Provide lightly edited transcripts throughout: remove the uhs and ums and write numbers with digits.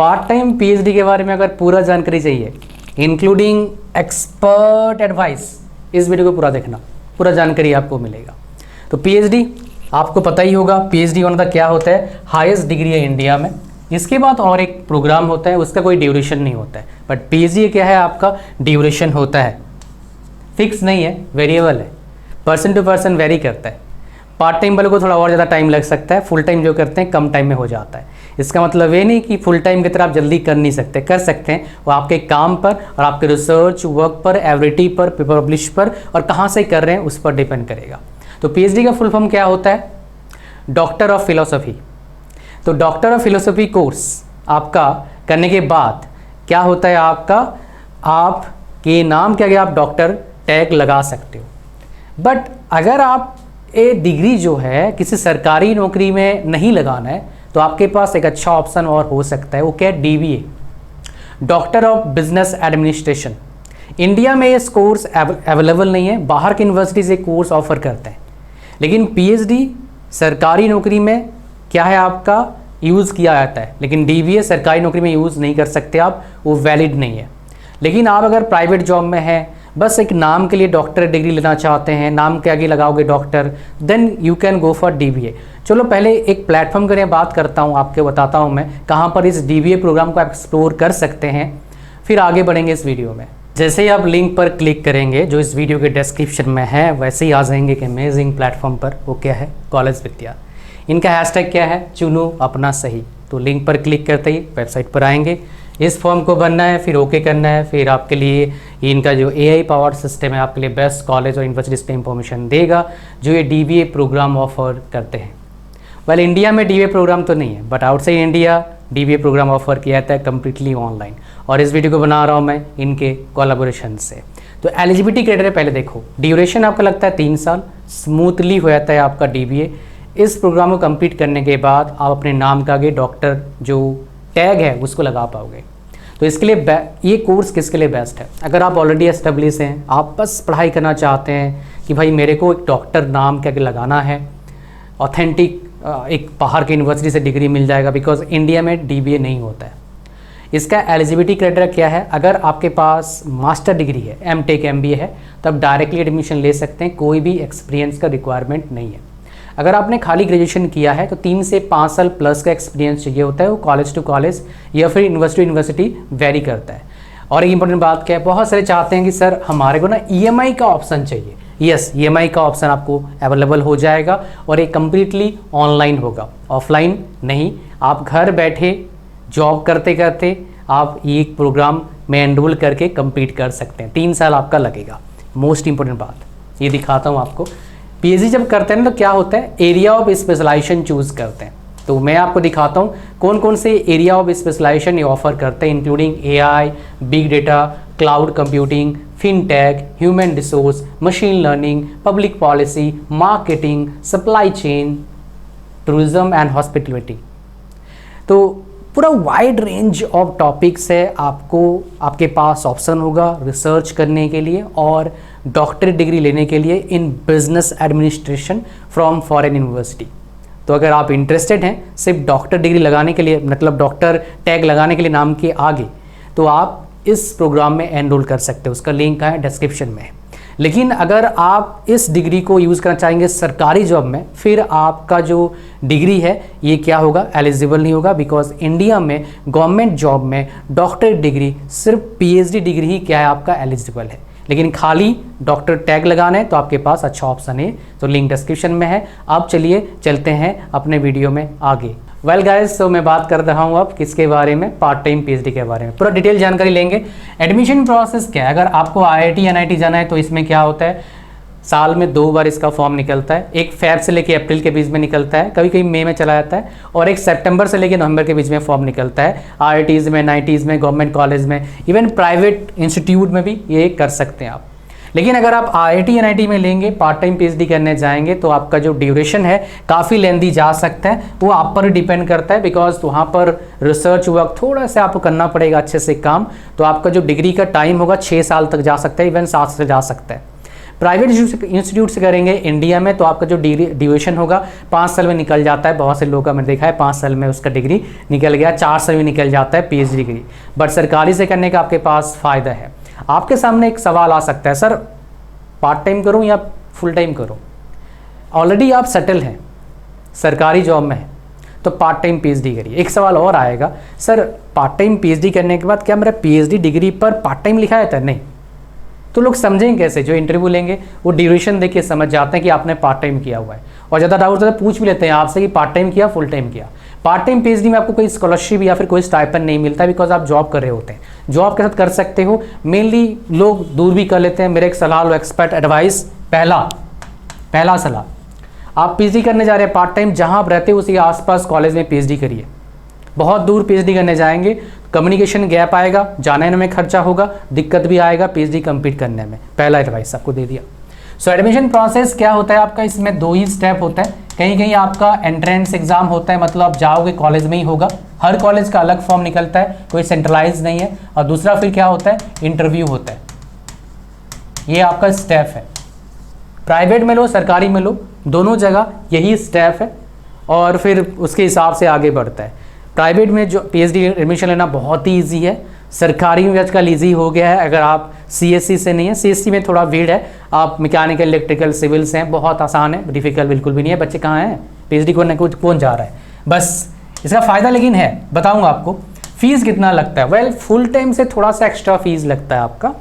Part time PhD के बारे में अगर पूरा जानकारी चाहिए इंक्लूडिंग एक्सपर्ट एडवाइस, इस वीडियो को पूरा देखना, पूरा जानकारी आपको मिलेगा। तो पीएचडी आपको पता ही होगा, पीएचडी होना क्या होता है, हाईएस्ट डिग्री है इंडिया में। इसके बाद और एक प्रोग्राम होता है, उसका कोई ड्यूरेशन नहीं होता है, बट पीएचडी क्या है, आपका ड्यूरेशन होता है, फिक्स नहीं है, वेरिएबल है, पर्सन टू पर्सन वेरी करता है। पार्ट टाइम वालों को थोड़ा और ज़्यादा टाइम लग सकता है, फुल टाइम जो करते हैं कम टाइम में हो जाता है। इसका मतलब ये नहीं कि फुल टाइम की तरह आप जल्दी कर नहीं सकते, कर सकते हैं, वो आपके काम पर और आपके रिसर्च वर्क पर, एवरिटी पर, पेपर पब्लिश पर और कहाँ से कर रहे हैं उस पर डिपेंड करेगा। तो पीएचडी का फुल फॉर्म क्या होता है, डॉक्टर ऑफ फिलोसफी। तो डॉक्टर ऑफ फिलोसफी कोर्स आपका करने के बाद क्या होता है, आपके नाम के आगे आप डॉक्टर टैग लगा सकते हो। बट अगर आप ये डिग्री जो है किसी सरकारी नौकरी में नहीं लगाना है तो आपके पास एक अच्छा ऑप्शन और हो सकता है, वो क्या है, dBA, doctor of business administration. India में ये कोर्स अवेलेबल नहीं है, बाहर की यूनिवर्सिटी से कोर्स ऑफर करते हैं, लेकिन पीएचडी सरकारी नौकरी में क्या है आपका यूज़ किया जाता है, लेकिन डीबीए सरकारी नौकरी में यूज़ नहीं कर सकते आप, वो वैलिड नहीं है। लेकिन आप अगर प्राइवेट जॉब में हैं, बस एक नाम के लिए डॉक्टर डिग्री लेना चाहते हैं, नाम के आगे लगाओगे doctor, then you can go for DBA. चलो पहले एक प्लेटफॉर्म के लिए बात करता हूँ, आपके बताता हूँ मैं कहाँ पर इस डीबीए प्रोग्राम को आप एक्सप्लोर कर सकते हैं, फिर आगे बढ़ेंगे इस वीडियो में। जैसे ही आप लिंक पर क्लिक करेंगे जो इस वीडियो के डिस्क्रिप्शन में है, वैसे ही आ जाएंगे कि अमेजिंग प्लेटफॉर्म पर। वो क्या है, कॉलेज विद्या। इनका हैशटैग क्या है, चुनो अपना सही। तो लिंक पर क्लिक करते ही वेबसाइट पर आएंगे, इस फॉर्म को भरना है, फिर ओके करना है, फिर आपके लिए इनका जो एआई पावर्ड सिस्टम है आपके लिए बेस्ट कॉलेज और यूनिवर्सिटीज़ की इंफॉर्मेशन देगा जो ये डीबीए प्रोग्राम ऑफर करते हैं। वेल इंडिया में डीबीए प्रोग्राम तो नहीं है, but outside India DBA program offer किया जाता है कम्प्लीटली ऑनलाइन, और इस वीडियो को बना रहा हूँ मैं इनके कोलैबोरेशन से। तो एलिजिबिलिटी क्राइटेरिया पहले देखो, ड्यूरेशन आपका लगता है 3 साल, स्मूथली हो जाता है आपका डीबीए। इस प्रोग्राम को कंप्लीट करने के बाद आप अपने नाम का आगे डॉक्टर जो टैग है उसको लगा पाओगे। तो इसके लिए ये कोर्स किसके लिए बेस्ट है, अगर आप ऑलरेडी एस्टेब्लिश हैं, आप बस पढ़ाई करना चाहते हैं कि भाई मेरे को एक डॉक्टर नाम के आगे लगाना है, ऑथेंटिक एक बाहर की यूनिवर्सिटी से डिग्री मिल जाएगा, बिकॉज इंडिया में डीबीए नहीं होता है। इसका एलिजिबिलिटी क्राइटेरिया क्या है, अगर आपके पास मास्टर डिग्री है, एमटेक एमबीए है, तब डायरेक्टली एडमिशन ले सकते हैं, कोई भी एक्सपीरियंस का रिक्वायरमेंट नहीं है। अगर आपने खाली ग्रेजुएशन किया है तो 3 से 5 साल प्लस का एक्सपीरियंस चाहिए होता है, वो कॉलेज टू कॉलेज या फिर यूनिवर्सिटी यूनिवर्सिटी वेरी करता है। और एक इंपॉर्टेंट बात क्या है, बहुत सारे चाहते हैं कि सर हमारे को ना ईएमआई का ऑप्शन चाहिए। यस, ईएमआई का ऑप्शन आपको अवेलेबल हो जाएगा और ये कम्प्लीटली ऑनलाइन होगा, ऑफलाइन नहीं। आप घर बैठे जॉब करते करते आप ये प्रोग्राम में एनरोल करके कंप्लीट कर सकते हैं, 3 साल आपका लगेगा। मोस्ट इंपॉर्टेंट बात ये दिखाता हूँ आपको, पीएचडी जब करते हैं तो क्या होता है, एरिया ऑफ स्पेशलाइजेशन चूज़ करते हैं। तो मैं आपको दिखाता हूँ कौन कौन से एरिया ऑफ स्पेशलाइजेशन ये ऑफर करते हैं, including AI, big data, cloud computing, fintech, human resource, machine learning, public policy, marketing, supply chain, tourism and hospitality. तो पूरा वाइड रेंज ऑफ टॉपिक्स है, आपके पास ऑप्शन होगा रिसर्च करने के लिए और डॉक्टरेट डिग्री लेने के लिए in business administration from foreign university. तो अगर आप इंटरेस्टेड हैं सिर्फ डॉक्टर डिग्री लगाने के लिए, मतलब डॉक्टर टैग लगाने के लिए नाम के आगे, तो आप इस प्रोग्राम में एनरोल कर सकते हो, उसका लिंक है डिस्क्रिप्शन में। लेकिन अगर आप इस डिग्री को यूज़ करना चाहेंगे सरकारी जॉब में, फिर आपका जो डिग्री है ये क्या होगा, एलिजिबल नहीं होगा, बिकॉज इंडिया में गवर्नमेंट जॉब में डॉक्टर डिग्री सिर्फ पीएचडी डिग्री ही क्या है आपका एलिजिबल है। लेकिन खाली डॉक्टर टैग लगाना है तो आपके पास अच्छा ऑप्शन है, तो लिंक डिस्क्रिप्शन में है। अब चलिए चलते हैं अपने वीडियो में आगे। वेल गाइस, तो मैं बात कर रहा हूँ अब किसके बारे में, पार्ट टाइम पीएचडी के बारे में पूरा डिटेल जानकारी लेंगे। एडमिशन प्रोसेस क्या है, अगर आपको आईआईटी एनआईटी जाना है तो इसमें क्या होता है, साल में 2 बार इसका फॉर्म निकलता है, एक फेब से लेके अप्रैल के बीच में निकलता है, कभी कभी मई में चला जाता है, और एक सितंबर से लेके नवंबर के बीच में फॉर्म निकलता है। आईआईटीज़ में, एनआईटीज़ में, गवर्नमेंट कॉलेज में, इवन प्राइवेट इंस्टीट्यूट में भी ये कर सकते हैं आप। लेकिन अगर आप आईआईटी एनआईटी में लेंगे, पार्ट टाइम पीएचडी करने जाएंगे, तो आपका जो ड्यूरेशन है काफ़ी लेंदी जा सकता है, वो आप पर डिपेंड करता है, बिकॉज वहाँ पर रिसर्च वर्क थोड़ा सा आपको करना पड़ेगा अच्छे से काम। तो आपका जो डिग्री का टाइम होगा 6 साल तक जा सकता है, इवन 7 से जा सकता है। प्राइवेट इंस्टीट्यूट से करेंगे इंडिया में तो आपका जो ड्यूरेशन होगा 5 साल में निकल जाता है। बहुत से लोगों का मैंने देखा है 5 साल में उसका डिग्री निकल गया, 4 साल में निकल जाता है PhD डिग्री। बट सरकारी से करने का आपके पास फ़ायदा है। आपके सामने एक सवाल आ सकता है, सर पार्ट टाइम करूँ या फुल टाइम करूँ? ऑलरेडी आप सेटल हैं, सरकारी जॉब में है, तो पार्ट टाइम PhD करिए। एक सवाल और आएगा, सर पार्ट टाइम PhD करने के बाद क्या मेरा PhD डिग्री पर पार्ट टाइम लिखा रहता है? नहीं। तो लोग समझेंगे कैसे? जो इंटरव्यू लेंगे वो ड्यूरेशन देख के समझ जाते हैं कि आपने पार्ट टाइम किया हुआ है। और ज़्यादा डाउट ज़्यादा पूछ भी लेते हैं आपसे कि पार्ट टाइम किया फुल टाइम किया। पार्ट टाइम PhD में आपको कोई स्कॉलरशिप या फिर कोई स्टाइपेंड नहीं मिलता, बिकॉज आप जॉब कर रहे होते हैं। जॉब के साथ कर सकते हो, मेनली लोग दूर भी कर लेते हैं। मेरे एक सलाह लो, एक्सपर्ट एडवाइस, पहला सलाह, आप PhD करने जा रहे हैं पार्ट टाइम, जहाँ आप रहते हो उसी आसपास कॉलेज में PhD करिए। बहुत दूर PhD करने जाएंगे, कम्युनिकेशन गैप आएगा, जाने में खर्चा होगा, दिक्कत भी आएगा PhD कंप्लीट करने में। पहला एडवाइस आपको दे दिया। सो एडमिशन प्रोसेस क्या होता है आपका? इसमें 2 ही स्टेप होता है। कहीं कहीं आपका एंट्रेंस एग्जाम होता है, मतलब आप जाओगे कॉलेज में ही होगा। हर कॉलेज का अलग फॉर्म निकलता है, कोई सेंट्रलाइज नहीं है। और दूसरा फिर क्या होता है? इंटरव्यू होता है। ये आपका स्टेप है। प्राइवेट में लो सरकारी में लो, दोनों जगह यही स्टेप है और फिर उसके हिसाब से आगे बढ़ता है। प्राइवेट में जो PhD एडमिशन लेना बहुत ही ईजी है, सरकारी में आजकल ईजी हो गया है। अगर आप CSC से नहीं है, CSC में थोड़ा भीड़ है, आप मैकेनिकल इलेक्ट्रिकल सिविल से हैं, बहुत आसान है, डिफिकल्ट बिल्कुल भी नहीं है। बच्चे कहाँ हैं? PhD करने को कौन जा रहा है? बस इसका फ़ायदा लेकिन है, बताऊँगा आपको। फीस कितना लगता है? वेल फुल टाइम से थोड़ा सा एक्स्ट्रा फीस लगता है आपका।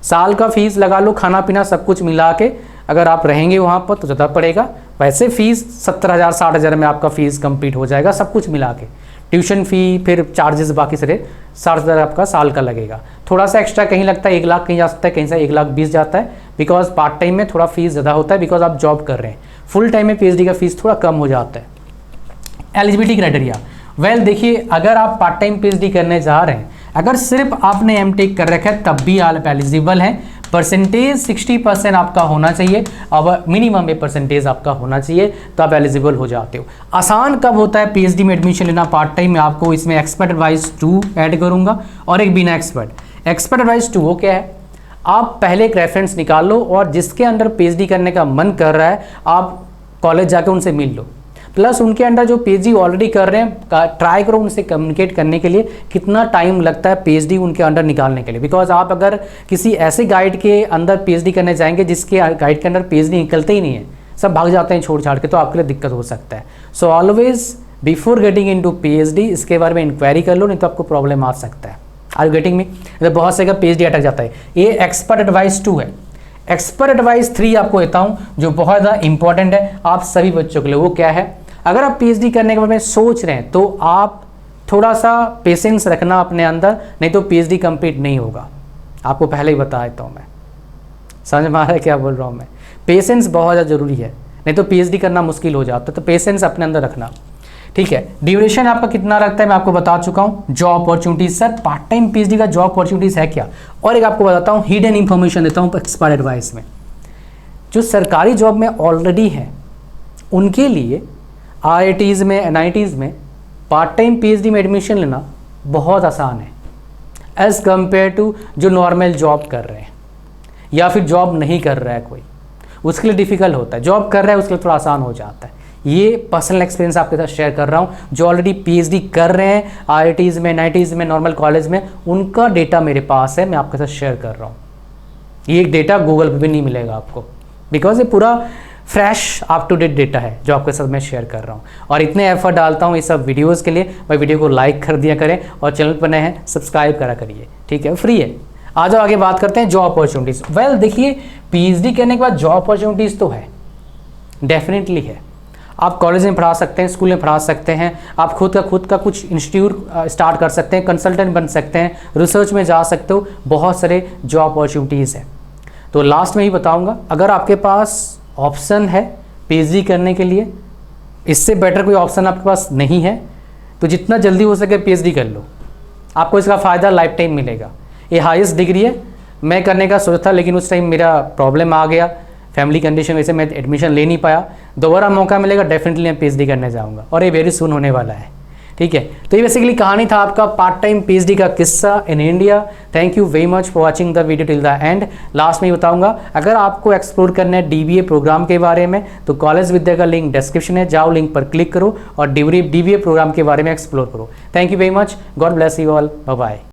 साल का फीस लगा लो, खाना पीना सब कुछ मिला के, अगर आप रहेंगे वहाँ पर तो ज़्यादा पड़ेगा। वैसे फ़ीस 70,000 60,000 में आपका फ़ीस कंप्लीट हो जाएगा, सब कुछ मिला के। ट्यूशन फ़ी फिर चार्जेस बाकी सारे 60,000 आपका साल का लगेगा। थोड़ा सा एक्स्ट्रा कहीं लगता है, 1 लाख कहीं जा सकता है, कहीं से 1,20,000 जाता है, बिकॉज पार्ट टाइम में थोड़ा फीस ज़्यादा होता है, बिकॉज आप जॉब कर रहे हैं। फुल टाइम में PhD का फीस थोड़ा कम हो जाता है। एलिजिबिलिटी क्राइटेरिया, वेल देखिए, अगर आप पार्ट टाइम PhD करने जा रहे हैं, अगर सिर्फ आपने MTech कर रखा है तब भी आप एलिजिबल हैं। परसेंटेज 60% आपका होना चाहिए, अब मिनिमम में परसेंटेज आपका होना चाहिए, तो आप एलिजिबल हो जाते हो। आसान कब होता है PhD में एडमिशन लेना पार्ट टाइम में? आपको इसमें एक्सपर्ट एडवाइस 2 ऐड करूंगा और एक बिना एक्सपर्ट एडवाइस 2 वो क्या है? आप पहले एक रेफरेंस निकाल लो और जिसके अंडर PhD करने का मन कर रहा है आप कॉलेज जाकर उनसे मिल लो, प्लस उनके अंडर जो PhD ऑलरेडी कर रहे हैं ट्राई करो उनसे कम्युनिकेट करने के लिए कितना टाइम लगता है PhD उनके अंडर निकालने के लिए। बिकॉज आप अगर किसी ऐसे गाइड के अंदर PhD करने जाएंगे जिसके गाइड के अंदर PhD निकलते ही नहीं है, सब भाग जाते हैं छोड़ छाड़ के, तो आपके लिए दिक्कत हो सकता है। So always before getting into PhD इसके बारे में इंक्वायरी कर लो, नहीं तो आपको प्रॉब्लम आ सकता है। Are you getting me? बहुत से का PhD अटक जाता है। ये एक्सपर्ट एडवाइस 2 है। एक्सपर्ट एडवाइस 3 आपको देता हूँ जो बहुत ज़्यादा इंपॉर्टेंट है आप सभी बच्चों के लिए। वो क्या है? अगर आप PhD करने के बारे में सोच रहे हैं तो आप थोड़ा सा पेशेंस रखना अपने अंदर, नहीं तो PhD कंप्लीट नहीं होगा। आपको पहले ही बता देता हूँ मैं, समझ में आ रहा है क्या बोल रहा हूँ मैं? पेशेंस बहुत ज़्यादा ज़रूरी है, नहीं तो PhD करना मुश्किल हो जाता है। तो पेशेंस अपने अंदर रखना, ठीक है। ड्यूरेशन आपका कितना रखता है मैं आपको बता चुका हूँ। Job opportunities, sir part time PhD का जॉब अपॉर्चुनिटीज है क्या? और एक आपको बताता हूँ, हिडन इन्फॉर्मेशन देता हूँ एक्सपर्ट एडवाइस में। जो सरकारी जॉब में ऑलरेडी है उनके लिए IITs में NITs में पार्ट टाइम PhD में एडमिशन लेना बहुत आसान है एज़ कम्पेयर टू जो नॉर्मल जॉब कर रहे हैं या फिर जॉब नहीं कर रहा है कोई, उसके लिए डिफ़िकल्ट होता है। जॉब कर रहा है उसके लिए थोड़ा आसान हो जाता है। ये पर्सनल एक्सपीरियंस आपके साथ शेयर कर रहा हूँ। जो ऑलरेडी PhD कर रहे हैं IITs में NITs में नॉर्मल कॉलेज में, उनका डेटा मेरे पास है, मैं आपके साथ शेयर कर रहा हूँ। ये डेटा गूगल पे भी नहीं मिलेगा आपको, बिकॉज ये पूरा fresh up to date data है जो आपके साथ मैं शेयर कर रहा हूँ। और इतने एफर्ट डालता हूँ ये सब वीडियोज़ के लिए। भाई वीडियो को लाइक कर दिया करें और चैनल पर नए हैं सब्सक्राइब करा करिए, ठीक है, फ्री है। आ जाओ आगे बात करते हैं जॉब अपॉर्चुनिटीज़। वेल देखिए, PhD करने के बाद जॉब अपॉर्चुनिटीज़ तो है, डेफिनेटली है। आप कॉलेज में पढ़ा सकते हैं, स्कूल में पढ़ा सकते हैं, आप खुद का कुछ इंस्टीट्यूट स्टार्ट कर सकते हैं, कंसल्टेंट बन सकते हैं, रिसर्च में जा सकते हो, बहुत सारे जॉब अपॉर्चुनिटीज़ हैं। तो लास्ट में ही बताऊँगा, अगर आपके पास ऑप्शन है PhD करने के लिए, इससे बेटर कोई ऑप्शन आपके पास नहीं है, तो जितना जल्दी हो सके PhD कर लो, आपको इसका फ़ायदा लाइफ टाइम मिलेगा। ये हाईएस्ट डिग्री है। मैं करने का सोचा था लेकिन उस टाइम मेरा प्रॉब्लम आ गया, फैमिली कंडीशन वजह से मैं एडमिशन ले नहीं पाया। दोबारा मौका मिलेगा डेफिनेटली मैं PhD करने जाऊँगा और ये वेरी सून होने वाला है, ठीक है। तो ये बेसिकली कहानी था आपका पार्ट टाइम पीएचडी का किस्सा in India. Thank you very much for watching the video till the end. Last में ही बताऊंगा, अगर आपको एक्सप्लोर करना है डीबीए प्रोग्राम के बारे में तो कॉलेज विद्या का लिंक डिस्क्रिप्शन है, जाओ लिंक पर क्लिक करो और डीबीए प्रोग्राम के बारे में एक्सप्लोर करो। Thank you very much, god bless you all, bye bye.